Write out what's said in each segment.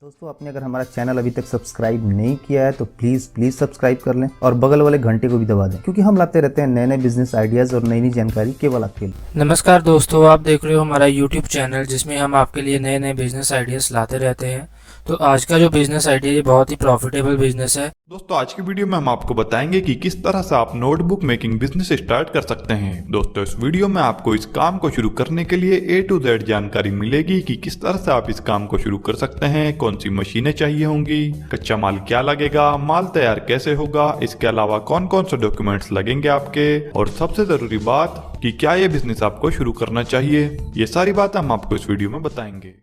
दोस्तों, आपने अगर हमारा चैनल अभी तक सब्सक्राइब नहीं किया है तो प्लीज सब्सक्राइब कर लें और बगल वाले घंटे को भी दबा दें, क्योंकि हम लाते रहते हैं नए नए बिजनेस आइडियाज और नई नई जानकारी केवल आपके लिए। नमस्कार दोस्तों, आप देख रहे हो हमारा यूट्यूब चैनल जिसमें हम आपके लिए नए नए बिजनेस आइडियाज़ लाते रहते हैं। तो आज का जो बिजनेस आइडिया है बहुत ही प्रॉफिटेबल बिजनेस है। दोस्तों, आज की वीडियो में हम आपको बताएंगे कि किस तरह से आप नोटबुक मेकिंग बिजनेस स्टार्ट कर सकते हैं। दोस्तों, इस वीडियो में आपको इस काम को शुरू करने के लिए A to Z जानकारी मिलेगी कि किस तरह से आप इस काम को शुरू कर सकते हैं, कौन सी मशीनें चाहिए होंगी, कच्चा माल क्या लगेगा, माल तैयार कैसे होगा, इसके अलावा कौन कौन से डॉक्यूमेंट्स लगेंगे आपके, और सबसे जरूरी बात कि क्या ये बिजनेस आपको शुरू करना चाहिए। ये सारी बातें हम आपको इस वीडियो में बताएंगे।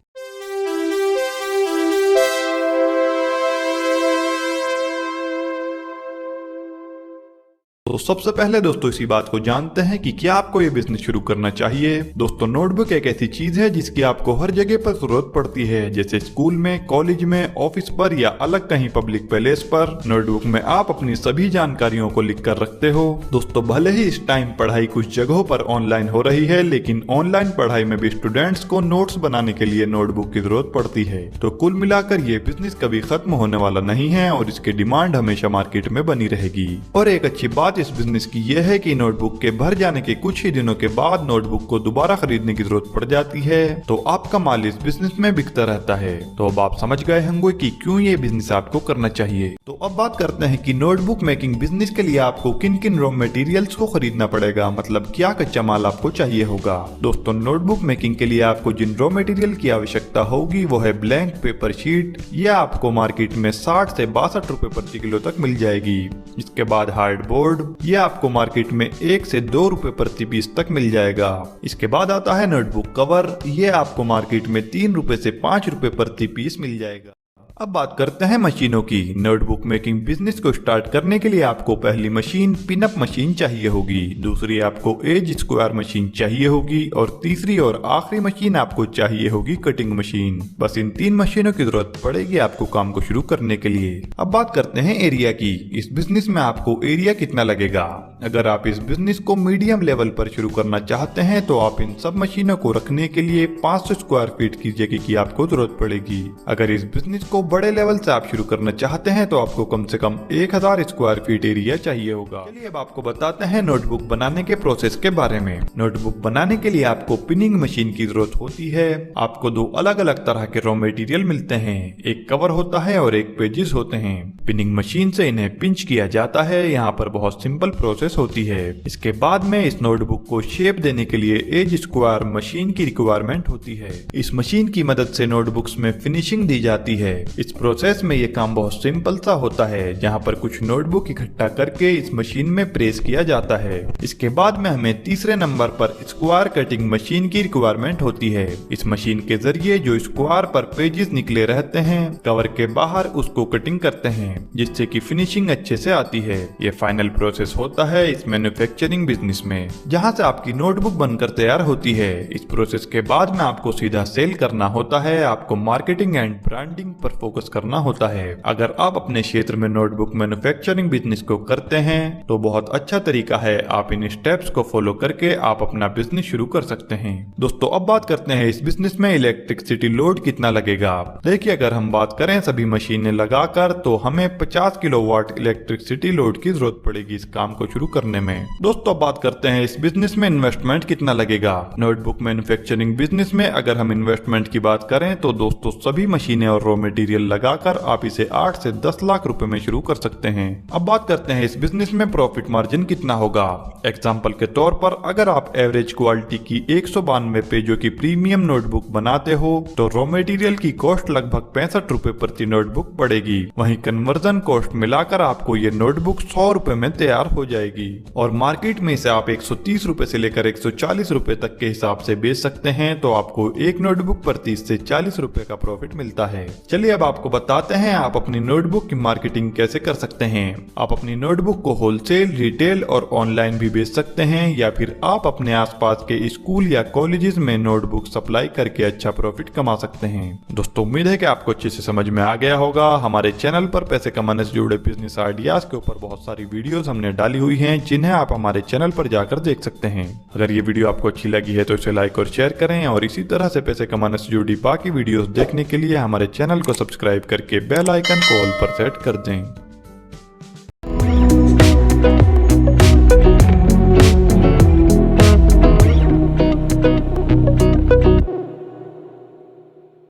तो सबसे पहले दोस्तों इसी बात को जानते हैं कि क्या आपको ये बिजनेस शुरू करना चाहिए। दोस्तों, नोटबुक एक ऐसी चीज है जिसकी आपको हर जगह पर जरूरत पड़ती है, जैसे स्कूल में, कॉलेज में, ऑफिस पर या अलग कहीं पब्लिक प्लेस पर। नोटबुक में आप अपनी सभी जानकारियों को लिख कर रखते हो। दोस्तों, भले ही इस टाइम पढ़ाई कुछ जगहों पर ऑनलाइन हो रही है, लेकिन ऑनलाइन पढ़ाई में भी स्टूडेंट्स को नोट्स बनाने के लिए नोटबुक की जरूरत पड़ती है। तो कुल मिलाकर ये बिजनेस कभी खत्म होने वाला नहीं है और इसकी डिमांड हमेशा मार्केट में बनी रहेगी। और एक अच्छी बात इस बिजनेस की यह है कि नोटबुक के भर जाने के कुछ ही दिनों के बाद नोटबुक को दोबारा खरीदने की जरूरत पड़ जाती है, तो आपका माल इस बिजनेस में बिकता रहता है। तो अब आप समझ गए होंगे कि क्यों ये बिजनेस आपको करना चाहिए। तो अब बात करते हैं कि नोटबुक मेकिंग बिजनेस के लिए आपको किन किन रॉ मटेरियल्स को खरीदना पड़ेगा, मतलब क्या कच्चा माल आपको चाहिए होगा। दोस्तों, नोटबुक मेकिंग के लिए आपको जिन रॉ मटेरियल की आवश्यकता होगी वो है ब्लैंक पेपर शीट। यह आपको मार्केट में 60 से 62 रुपए प्रति किलो तक मिल जाएगी। इसके बाद हार्ड बोर्ड, यह आपको मार्केट में 1 से 2 रुपए प्रति पीस तक मिल जाएगा। इसके बाद आता है नोटबुक कवर, यह आपको मार्केट में 3 रुपए से 5 रुपए प्रति पीस मिल जाएगा। अब बात करते हैं मशीनों की। नोटबुक मेकिंग बिजनेस को स्टार्ट करने के लिए आपको पहली मशीन पिनअप मशीन चाहिए होगी, दूसरी आपको एज स्क्वायर मशीन चाहिए होगी और तीसरी और आखिरी मशीन आपको चाहिए होगी कटिंग मशीन। बस इन 3 मशीनों की जरूरत पड़ेगी आपको काम को शुरू करने के लिए। अब बात करते हैं एरिया की। इस बिजनेस में आपको एरिया कितना लगेगा। अगर आप इस बिजनेस को मीडियम लेवल पर शुरू करना चाहते हैं तो आप इन सब मशीनों को रखने के लिए 500 स्क्वायर फीट की जगह की आपको जरूरत पड़ेगी। अगर इस बिजनेस को बड़े लेवल से आप शुरू करना चाहते हैं तो आपको कम से कम 1000 स्क्वायर फीट एरिया चाहिए होगा। चलिए अब आपको बताते हैं नोटबुक बनाने के प्रोसेस के बारे में। नोटबुक बनाने के लिए आपको पिनिंग मशीन की जरूरत होती है। आपको 2 अलग अलग तरह के रॉ मटेरियल मिलते हैं, एक कवर होता है और एक पेजेस होते हैं। पिनिंग मशीन से इन्हें पिंच किया जाता है। यहाँ पर बहुत सिंपल प्रोसेस होती है। इसके बाद में इस नोटबुक को शेप देने के लिए एज स्क्वायर मशीन की रिक्वायरमेंट होती है। इस मशीन की मदद से नोटबुक्स में फिनिशिंग दी जाती है। इस प्रोसेस में ये काम बहुत सिंपल सा होता है, जहाँ पर कुछ नोटबुक इकट्ठा करके इस मशीन में प्रेस किया जाता है। इसके बाद में हमें तीसरे नंबर पर स्क्वायर कटिंग मशीन की रिक्वायरमेंट होती है। इस मशीन के जरिए जो स्क्वायर पर पेजेस निकले रहते हैं कवर के बाहर, उसको कटिंग करते हैं जिससे कि फिनिशिंग अच्छे से आती है। ये फाइनल प्रोसेस होता है इस मैन्युफैक्चरिंग बिजनेस में, जहाँ से आपकी नोटबुक बनकर तैयार होती है। इस प्रोसेस के बाद में आपको सीधा सेल करना होता है। आपको मार्केटिंग एंड ब्रांडिंग पर फोकस करना होता है। अगर आप अपने क्षेत्र में नोटबुक मैन्युफैक्चरिंग बिजनेस को करते हैं तो बहुत अच्छा तरीका है। आप इन स्टेप्स को फॉलो करके आप अपना बिजनेस शुरू कर सकते हैं। दोस्तों, अब बात करते हैं इस बिजनेस में इलेक्ट्रिसिटी लोड कितना लगेगा। देखिए, अगर हम बात करें सभी मशीनें लगाकर तो हमें 50 किलोवाट इलेक्ट्रिसिटी लोड की जरूरत पड़ेगी इस काम को शुरू करने में। दोस्तों, अब बात करते हैं इस बिजनेस में इन्वेस्टमेंट कितना लगेगा। नोटबुक मैन्युफैक्चरिंग बिजनेस में अगर हम इन्वेस्टमेंट की बात करें तो दोस्तों सभी मशीनें और रॉ मटेरियल लगाकर आप इसे 8 से 10 लाख रुपए में शुरू कर सकते हैं। अब बात करते हैं इस बिजनेस में प्रॉफिट मार्जिन कितना होगा। एग्जांपल के तौर पर अगर आप एवरेज क्वालिटी की 192 पेजों की प्रीमियम नोटबुक बनाते हो तो रॉ मटेरियल की कॉस्ट लगभग 65 रुपए प्रति नोटबुक पड़ेगी। वहीं कन्वर्जन कॉस्ट मिलाकर आपको ये नोटबुक 100 रुपए में तैयार हो जाएगी और मार्केट में इसे आप 130 रुपए से लेकर 140 रुपए तक के हिसाब से बेच सकते हैं। तो आपको एक नोटबुक पर 30 से 40 रुपए का प्रॉफिट मिलता है। चलिए अब आपको बताते हैं आप अपनी नोटबुक की मार्केटिंग कैसे कर सकते हैं। आप अपनी नोटबुक को होलसेल, रिटेल और ऑनलाइन भी बेच सकते हैं, या फिर आप अपने आसपास के स्कूल या कॉलेजेस में नोटबुक सप्लाई करके अच्छा प्रॉफिट कमा सकते हैं। दोस्तों, उम्मीद है कि आपको अच्छे से समझ में आ गया होगा। हमारे चैनल पर पैसे पैसे कमाने से जुड़े बिजनेस आइडियाज के ऊपर बहुत सारी वीडियोस हमने डाली हुई हैं, जिन्हें आप हमारे चैनल पर जाकर देख सकते हैं। अगर ये वीडियो आपको अच्छी लगी है तो इसे लाइक और शेयर करें, और इसी तरह से पैसे कमाने से जुड़ी बाकी वीडियोस देखने के लिए हमारे चैनल को सब्सक्राइब करके बेल आइकन को ऑल पर सेट कर दें।